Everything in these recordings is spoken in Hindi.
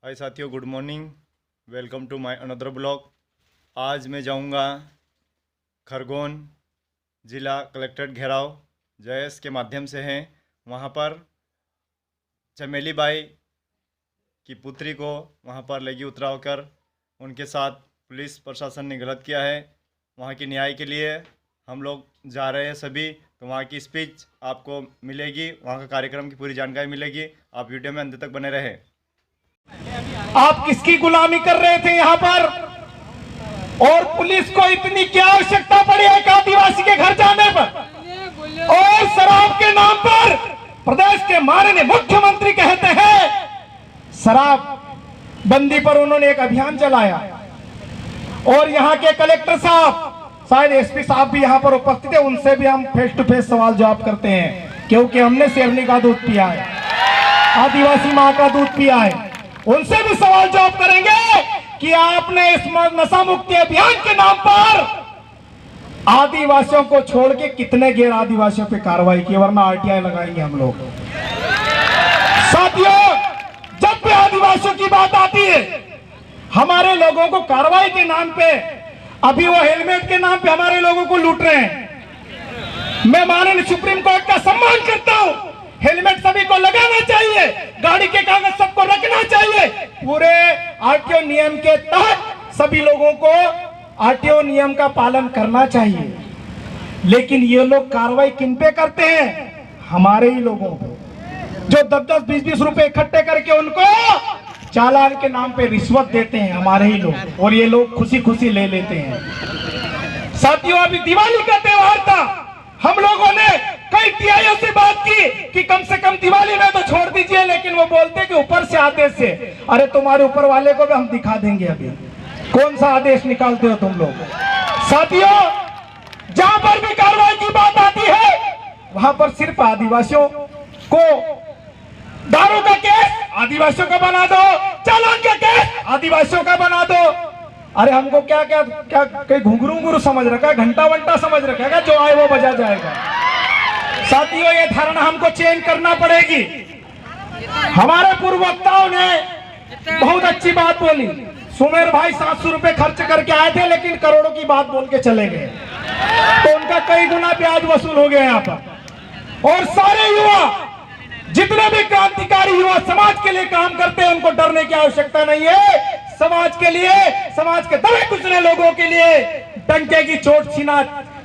हाय साथियों, good morning. Welcome to my another blog. आज मैं जाऊंगा खरगोन ज़िला कलेक्ट्रेट घेराव जयस के माध्यम से हैं। वहां पर चमेली बाई की पुत्री को वहां पर लेगी उतराव कर उनके साथ पुलिस प्रशासन ने गलत किया है। वहां की न्याय के लिए हम लोग जा रहे हैं सभी। तो वहां की स्पीच आपको मिलेगी, वहां का कार्यक्रम की पूरी जानकारी मिलेगी। आप वीडियो में अंत तक बने रहें। आप किसकी गुलामी कर रहे थे यहाँ पर, और पुलिस को इतनी क्या आवश्यकता पड़ी एक आदिवासी के घर जाने पर, और शराब के नाम पर प्रदेश के माननीय मुख्यमंत्री कहते हैं शराब बंदी पर उन्होंने एक अभियान चलाया। और यहाँ के कलेक्टर साहब, शायद एसपी साहब भी यहाँ पर उपस्थित है, उनसे भी हम फेस टू फेस सवाल जवाब करते हैं, क्योंकि हमने शेरनी का दूध पिया है, आदिवासी माँ का दूध पिया है। उनसे भी सवाल जवाब करेंगे कि आपने इस नशा मुक्ति अभियान के नाम पर आदिवासियों को छोड़ के कितने गैर आदिवासियों पे कार्रवाई की, वरना आरटीआई लगाएंगे हम लोग। साथियों, जब भी आदिवासियों की बात आती है, हमारे लोगों को कार्रवाई के नाम पे, अभी वो हेलमेट के नाम पे हमारे लोगों को लूट रहे हैं। मैं माननीय सुप्रीम कोर्ट का सम्मान करता हूं, हेलमेट सभी को लगाना चाहिए, गाड़ी के कागज सबको रखना चाहिए, पूरे आरटीओ नियम के तहत सभी लोगों को आरटीओ नियम का पालन करना चाहिए। लेकिन ये लोग कार्रवाई किन पे करते हैं? हमारे ही लोगों पे, जो 10-10, 20-20 रुपए इकट्ठे करके उनको चालान के नाम पे रिश्वत देते हैं, हमारे ही लोग, और ये लोग खुशी खुशी ले लेते हैं। साथियों, अभी दिवाली का त्योहार था, हम लोगों ने कई टीआईओ से बात की कि कम से कम दिवाली में तो छोड़ दीजिए, लेकिन वो बोलते कि ऊपर से आदेश से। अरे तुम्हारे ऊपर वाले को भी हम दिखा देंगे, अभी कौन सा आदेश निकालते हो तुम लोग। साथियों, जहां पर भी कार्रवाई की बात आती है, वहां पर सिर्फ आदिवासियों को दारू का केस आदिवासियों का बना दो, चालान का केस आदिवासियों का बना दो। अरे हमको क्या क्या क्या कहीं घुंघरू समझ रखा है, घंटा वंटा समझ रखा है, जो आए वो बजा जाएगा। साथियों, ये धारणा हमको चेंज करना पड़ेगी। हमारे पूर्ववक्ताओं ने बहुत अच्छी बात बोली। सुमेर भाई 700 रुपए खर्च करके आए थे, लेकिन करोड़ों की बात बोल के चले गए, तो उनका कई गुना ब्याज वसूल हो गया यहाँ पर। और सारे युवा, जितने भी क्रांतिकारी युवा समाज के लिए काम करते हैं, उनको डरने की आवश्यकता नहीं है। समाज के लिए, समाज के दबे कुचले लोगों के लिए डंके की चोट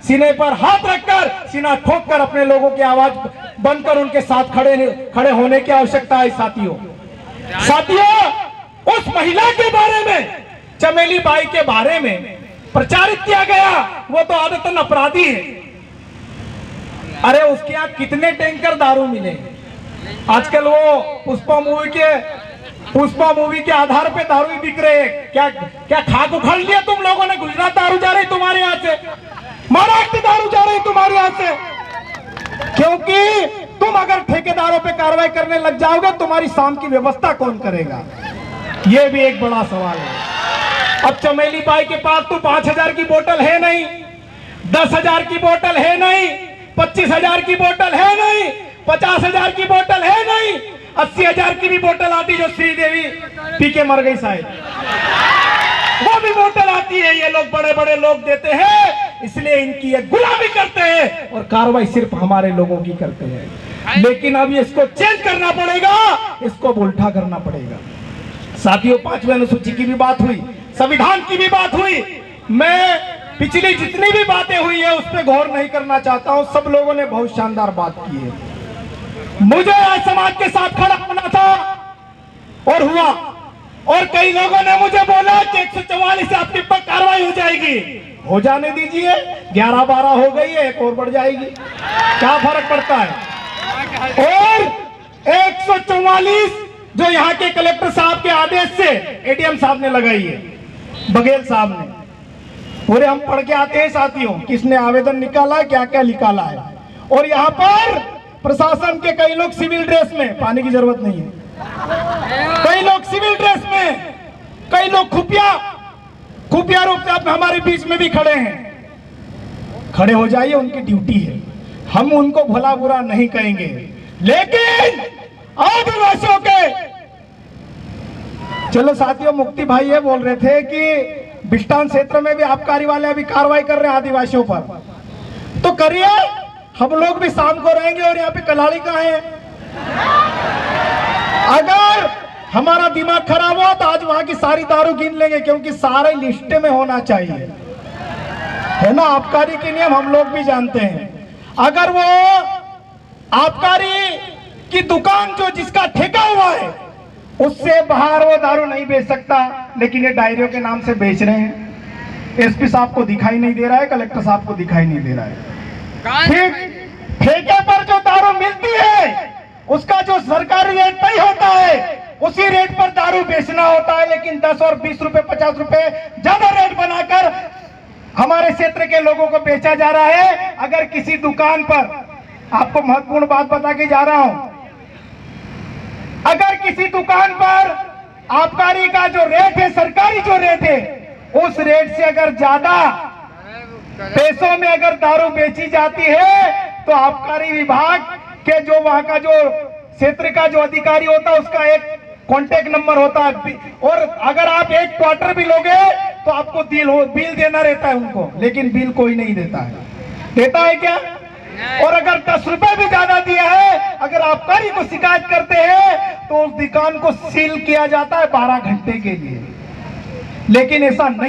सीने पर हाथ रखकर, सीना ठोक कर अपने लोगों की आवाज बनकर उनके साथ खड़े होने की आवश्यकता है। साथियों, उस महिला के बारे में, चमेली बाई के बारे में प्रचारित किया गया, वो तो आदतन अपराधी है। अरे उसके यहाँ कितने टैंकर दारू मिले। आजकल वो पुष्पा मूवी के आधार पे दारू ही बिक रहे हैं। क्या खाक उखाड़ लिया तुम लोगों ने? गुजरात दारू जा रही तुम्हारे यहाँ से, महाराष्ट्र दारू जा रही तुम्हारे यहाँ से, क्योंकि तुम अगर ठेकेदारों पे कार्रवाई करने लग जाओगे, तुम्हारी शाम की व्यवस्था कौन करेगा? ये भी एक बड़ा सवाल है। अब चमेली बाई के पास तो 5,000 की बोतल है नहीं, 10,000 की बोतल है नहीं, 25,000 की बोतल है नहीं, 50,000 की बोतल है नहीं, 80,000 की भी बोतल आती, जो श्रीदेवी पी के मर गई शायद, वो भी बोतल आती है। ये लोग बड़े बड़े लोग देते हैं, इसलिए इनकी ये गुलामी करते हैं, और कार्रवाई सिर्फ हमारे लोगों की करते हैं। लेकिन अब इसको चेंज करना पड़ेगा, इसको उल्टा करना पड़ेगा। साथियों, 5वीं अनुसूची की भी बात हुई, संविधान की भी बात हुई। मैं पिछली जितनी भी बातें हुई है उस पर गौर नहीं करना चाहता हूं। सब लोगों ने बहुत शानदार बात की है। मुझे आज समाज के साथ खड़ा होना था, और हुआ। और कई लोगों ने मुझे बोला कि 144 से आपके पर कार्रवाई हो जाएगी। हो जाने दीजिए, 11-12 हो गई है, एक और बढ़ जाएगी, क्या फर्क पड़ता है। और 144 जो यहाँ के कलेक्टर साहब के आदेश से एडीएम साहब ने लगाई है, बघेल साहब ने, पूरे हम पढ़ के आते हैं साथियों, किसने आवेदन निकाला है, क्या क्या निकाला है। और यहाँ पर प्रशासन के कई लोग सिविल ड्रेस में, पानी की जरूरत नहीं है, कई लोग सिविल ड्रेस में, कई लोग खुफिया रूप से हमारे बीच में भी खड़े हैं। खड़े हो जाइए, उनकी ड्यूटी है, हम उनको भला बुरा नहीं कहेंगे। लेकिन आदिवासियों के चलो साथियों, मुक्ति भाई ये बोल रहे थे कि बिस्टान क्षेत्र में भी आबकारी वाले अभी कार्रवाई कर रहे हैं आदिवासियों पर, तो करिए, हम लोग भी शाम को रहेंगे। और यहाँ पे कलाड़ी कहाँ है? अगर हमारा दिमाग खराब हुआ तो आज वहां की सारी दारू गिन लेंगे, क्योंकि सारे लिस्ट में होना चाहिए, है ना। आबकारी के नियम हम लोग भी जानते हैं। अगर वो आबकारी की दुकान जो जिसका ठेका हुआ है उससे बाहर वो दारू नहीं बेच सकता, लेकिन ये डायरियों के नाम से बेच रहे हैं। एसपी साहब को दिखाई नहीं दे रहा है, कलेक्टर साहब को दिखाई नहीं दे रहा है। ठीक, ठेके पर जो दारू मिलती है उसका जो सरकारी रेट तय होता है उसी रेट पर दारू बेचना होता है, लेकिन 10 और 20 रुपए 50 रुपए ज्यादा रेट बनाकर हमारे क्षेत्र के लोगों को बेचा जा रहा है। अगर किसी दुकान पर, आपको महत्वपूर्ण बात बता के जा रहा हूं, अगर किसी दुकान पर आबकारी का जो रेट है, सरकारी जो रेट है, उस रेट से अगर ज्यादा पैसों में अगर दारू बेची जाती है तो आबकारी विभाग के जो वहां का जो क्षेत्र का जो अधिकारी होता है उसका एक कॉन्टेक्ट नंबर होता है, और अगर आप एक क्वार्टर भी लोगे तो आपको बिल देना रहता है उनको, लेकिन बिल कोई नहीं देता है। देता है क्या? और अगर 10 रुपए भी ज्यादा दिया है, अगर आबकारी को शिकायत करते हैं तो उस दुकान को सील किया जाता है 12 घंटे के लिए, लेकिन ऐसा नहीं।